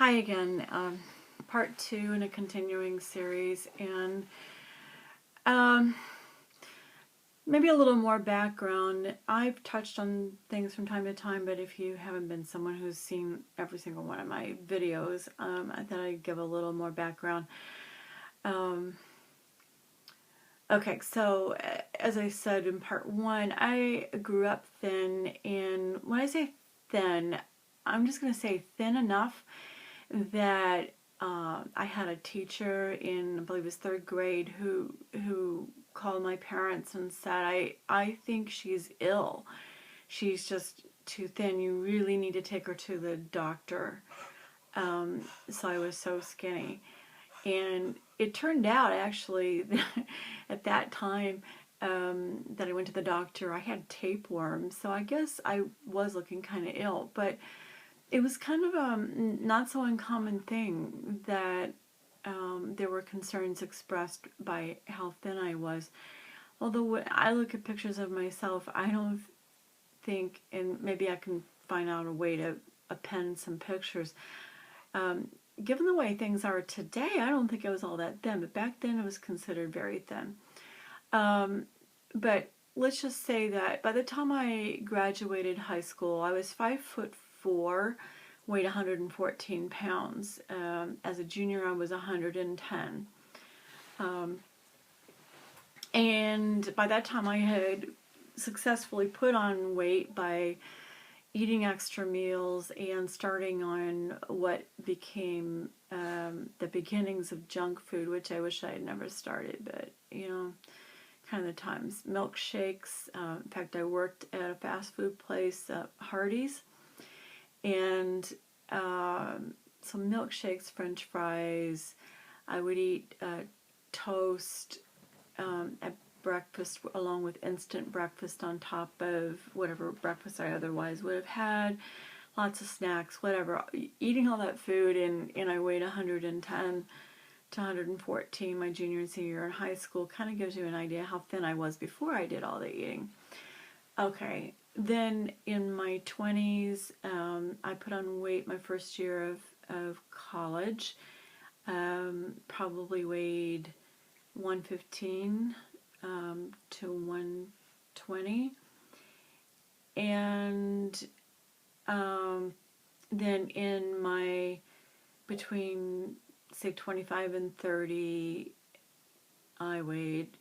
Hi again, part two in a continuing series, and um, maybe a little more background. I've touched on things from time to time, but if you haven't been someone who's seen every single one of my videos, I thought I'd give a little more background. Um, okay, so as I said in part one, I grew up thin, and when I say thin, I'm just going to say thin enough that I had a teacher in, I believe it was third grade, who called my parents and said, I think she's ill. She's just too thin. You really need to take her to the doctor. So I was so skinny. And it turned out, actually, at that time that I went to the doctor, I had tapeworm. So I guess I was looking kind of ill. But it was kind of a not so uncommon thing that there were concerns expressed by how thin I was. Although when I look at pictures of myself, I don't think, and maybe I can find out a way to append some pictures. Um, Given the way things are today, I don't think I was all that thin, but back then it was considered very thin. But let's just say that by the time I graduated high school, I was 5'4", weighed 114 pounds. As a junior, I was 110. And by that time, I had successfully put on weight by eating extra meals and starting on what became the beginnings of junk food, which I wish I had never started, but kind of the times. Milkshakes. In fact, I worked at a fast food place, Hardee's, and some milkshakes, French fries. I would eat toast at breakfast along with instant breakfast on top of whatever breakfast I otherwise would have had. Lots of snacks, whatever. Eating all that food, and I weighed 110 to 114 my junior and senior year in high school. Kind of gives you an idea how thin I was before I did all the eating. Okay, then in my 20s, I put on weight my first year of college. Probably weighed 115 to 120. And then in my, between say 25 and 30, I weighed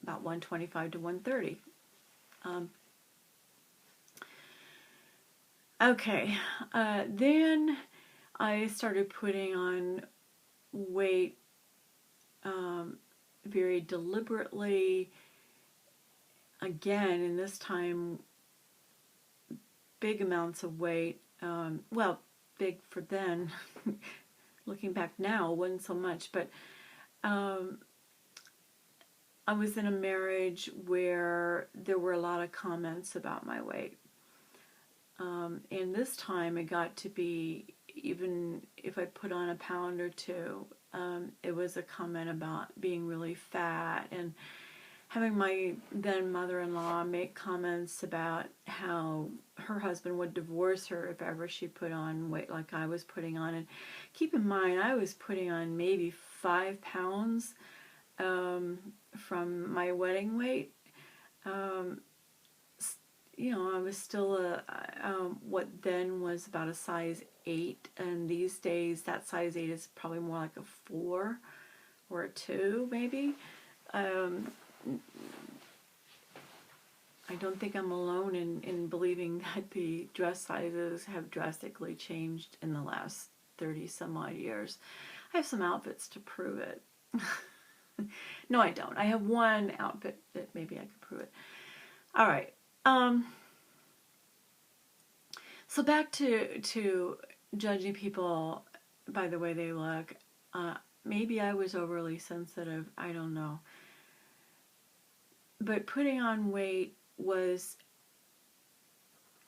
about 125 to 130. Okay, then I started putting on weight very deliberately again, and this time big amounts of weight. Well, big for then. Looking back now, wasn't so much, but I was in a marriage where there were a lot of comments about my weight. And this time it got to be, even if I put on a pound or two, it was a comment about being really fat, and having my then mother-in-law make comments about how her husband would divorce her if ever she put on weight like I was putting on. And keep in mind, I was putting on maybe 5 pounds from my wedding weight. I was still what then was about a size 8, and these days that size 8 is probably more like a 4 or a 2 maybe. I don't think I'm alone in believing that the dress sizes have drastically changed in the last 30 some odd years. I have some outfits to prove it. No, I don't. I have one outfit that maybe I could prove it. All right. So back to judging people by the way they look. Maybe I was overly sensitive. I don't know. But putting on weight was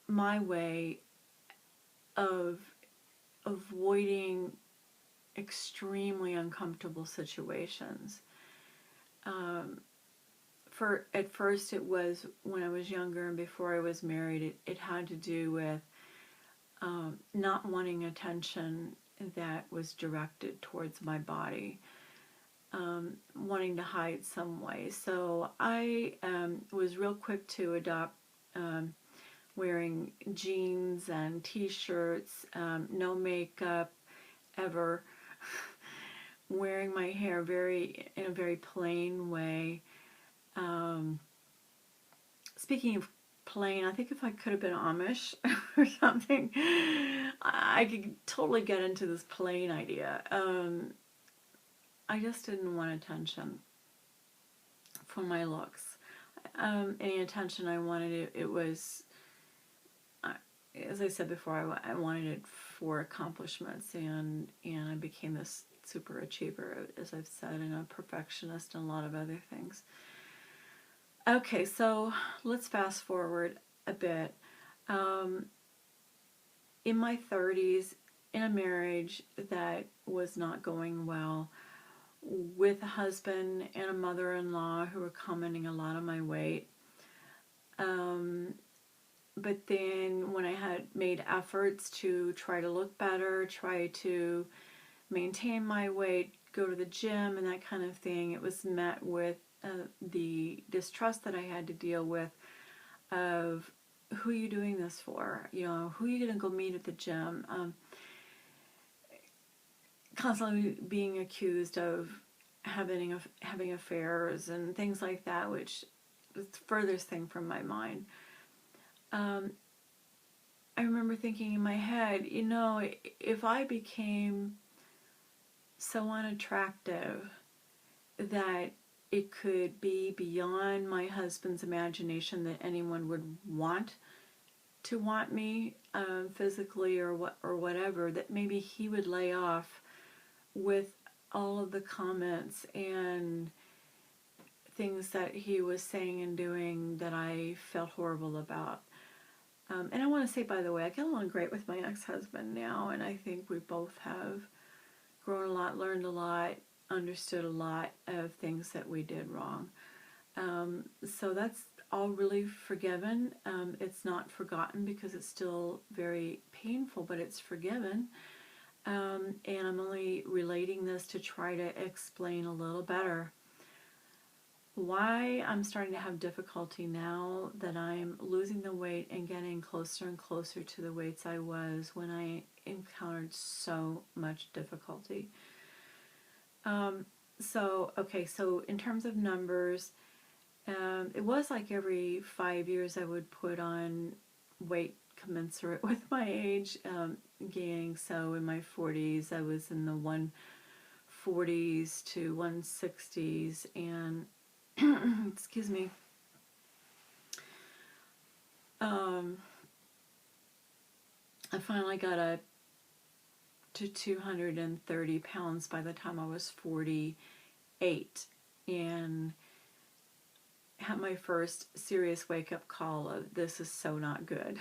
my way of avoiding extremely uncomfortable situations. At first it was when I was younger and before I was married. It had to do with not wanting attention that was directed towards my body, wanting to hide some way. So I was real quick to adopt wearing jeans and t-shirts, no makeup ever, wearing my hair in a very plain way. Speaking of plain, I think if I could have been Amish or something, I could totally get into this plain idea. I just didn't want attention for my looks. Any attention I wanted, it was, as I said before, I wanted it for accomplishments, and I became this super achiever, as I've said, and a perfectionist and a lot of other things. Okay, so let's fast forward a bit. In my 30s, in a marriage that was not going well, with a husband and a mother-in-law who were commenting a lot on my weight. But then when I had made efforts to try to look better, try to maintain my weight, go to the gym and that kind of thing, it was met with the distrust that I had to deal with of, who are you doing this for? You know, who are you going to go meet at the gym? Constantly being accused of having affairs and things like that, which was the furthest thing from my mind. I remember thinking in my head, you know, if I became so unattractive that it could be beyond my husband's imagination that anyone would want me physically or whatever, that maybe he would lay off with all of the comments and things that he was saying and doing that I felt horrible about. And I want to say, by the way, I get along great with my ex-husband now, and I think we both have grown a lot, learned a lot, understood a lot of things that we did wrong. So that's all really forgiven. It's not forgotten because it's still very painful, but it's forgiven. And I'm only relating this to try to explain a little better why I'm starting to have difficulty now that I'm losing the weight and getting closer and closer to the weights I was when I encountered so much difficulty. So in terms of numbers, it was like every 5 years I would put on weight commensurate with my age, gaining. So in my 40s, I was in the 140s to 160s, and excuse me. I finally got up to 230 pounds by the time I was 48, and had my first serious wake-up call of, this is so not good.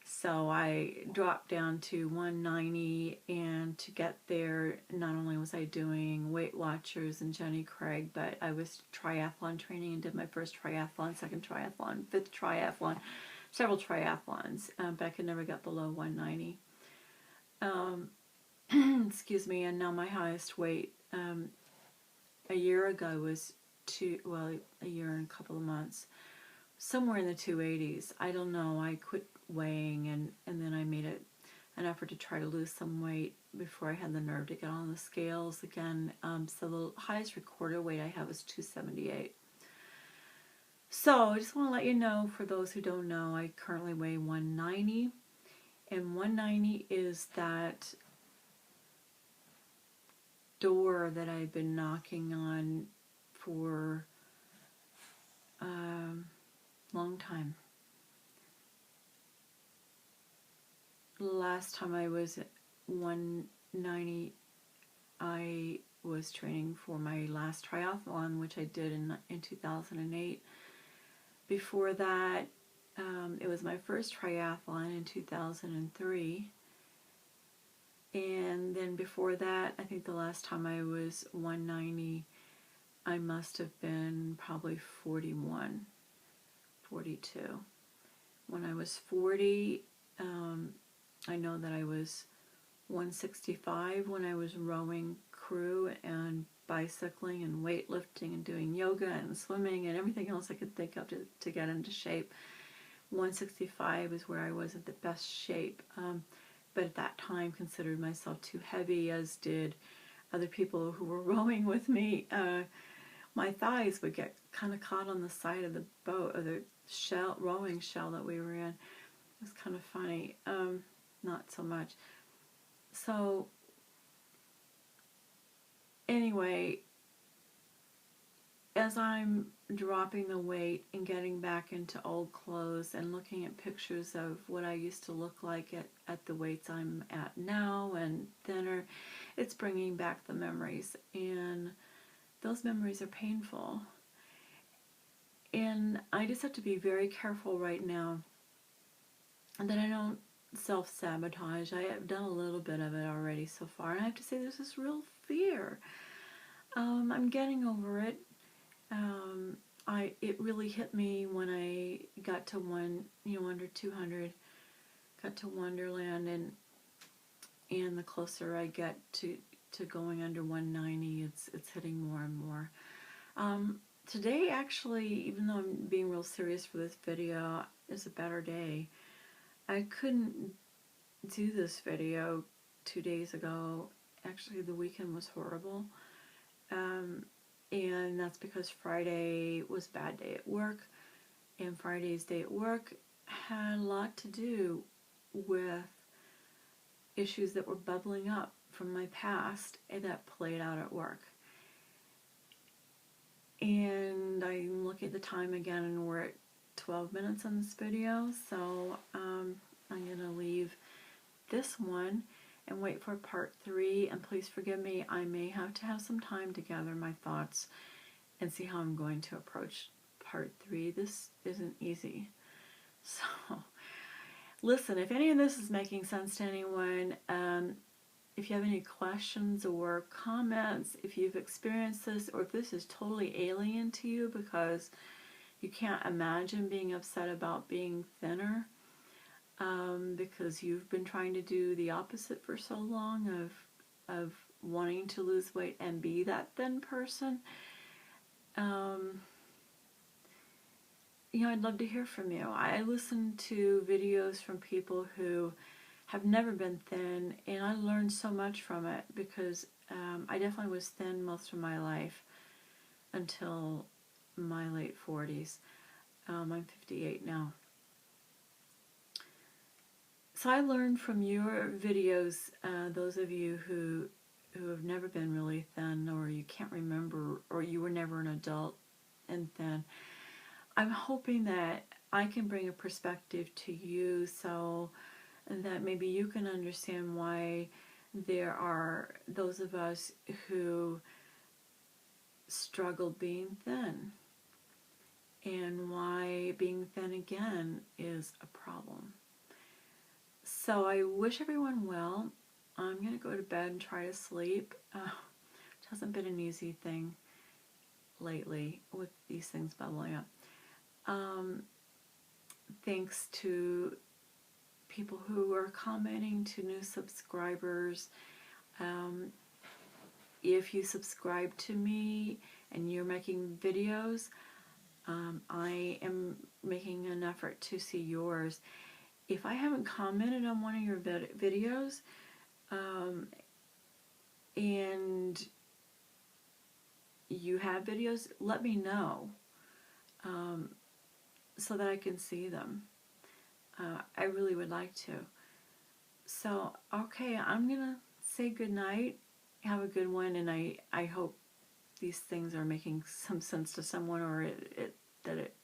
So I dropped down to 190, and to get there, not only was I doing Weight Watchers and Jenny Craig, but I was triathlon training and did my first triathlon, second triathlon, fifth triathlon, several triathlons, but I could never get below 190. Excuse me, and now my highest weight a year ago was a year and a couple of months, somewhere in the 280s. I don't know. I quit weighing, and then I made an effort to try to lose some weight before I had the nerve to get on the scales again. So the highest recorded weight I have is 278. So I just want to let you know, for those who don't know, I currently weigh 190, and 190 is that door that I've been knocking on for a long time. Last time I was at 190, I was training for my last triathlon, which I did in 2008. Before that, it was my first triathlon in 2003. And then before that, I think the last time I was 190, I must have been probably 41, 42. When I was 40, I know that I was 165 when I was rowing crew and bicycling and weightlifting and doing yoga and swimming and everything else I could think of to get into shape. 165 is where I was at the best shape, but at that time considered myself too heavy, as did other people who were rowing with me. My thighs would get kind of caught on the side of the boat, or the rowing shell that we were in. It was kind of funny. Not so much. So anyway, as I'm dropping the weight and getting back into old clothes and looking at pictures of what I used to look like at the weights I'm at now and thinner, it's bringing back the memories, and those memories are painful. And I just have to be very careful right now that I don't self-sabotage. I have done a little bit of it already so far, and I have to say there's this real fear. I'm getting over it. It really hit me when I got to under 200, got to Wonderland, and the closer I get to going under 190, it's hitting more and more. Today, actually, even though I'm being real serious for this video, is a better day. I couldn't do this video 2 days ago. Actually, the weekend was horrible. And that's because Friday was a bad day at work, and Friday's day at work had a lot to do with issues that were bubbling up from my past and that played out at work. And I'm looking at the time again, and we're at 12 minutes on this video, so I'm going to leave this one and wait for part 3. And please forgive me, I may have to have some time to gather my thoughts and see how I'm going to approach part 3. This isn't easy. So, listen, if any of this is making sense to anyone, if you have any questions or comments, if you've experienced this, or if this is totally alien to you because you can't imagine being upset about being thinner, because you've been trying to do the opposite for so long of wanting to lose weight and be that thin person, I'd love to hear from you. I listen to videos from people who have never been thin, and I learned so much from it, because I definitely was thin most of my life until my late 40s. I'm 58 now. So I learned from your videos, those of you who have never been really thin, or you can't remember, or you were never an adult and thin. I'm hoping that I can bring a perspective to you so that maybe you can understand why there are those of us who struggle being thin, and why being thin again is a problem. So I wish everyone well. I'm going to go to bed and try to sleep. It hasn't been an easy thing lately with these things bubbling up. Thanks to people who are commenting, to new subscribers. If you subscribe to me and you're making videos, I am making an effort to see yours. If I haven't commented on one of your videos, and you have videos, let me know, so that I can see them. I really would like to. So, okay, I'm going to say good night. Have a good one, and I hope these things are making some sense to someone, or that it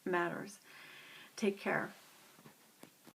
matters. Take care.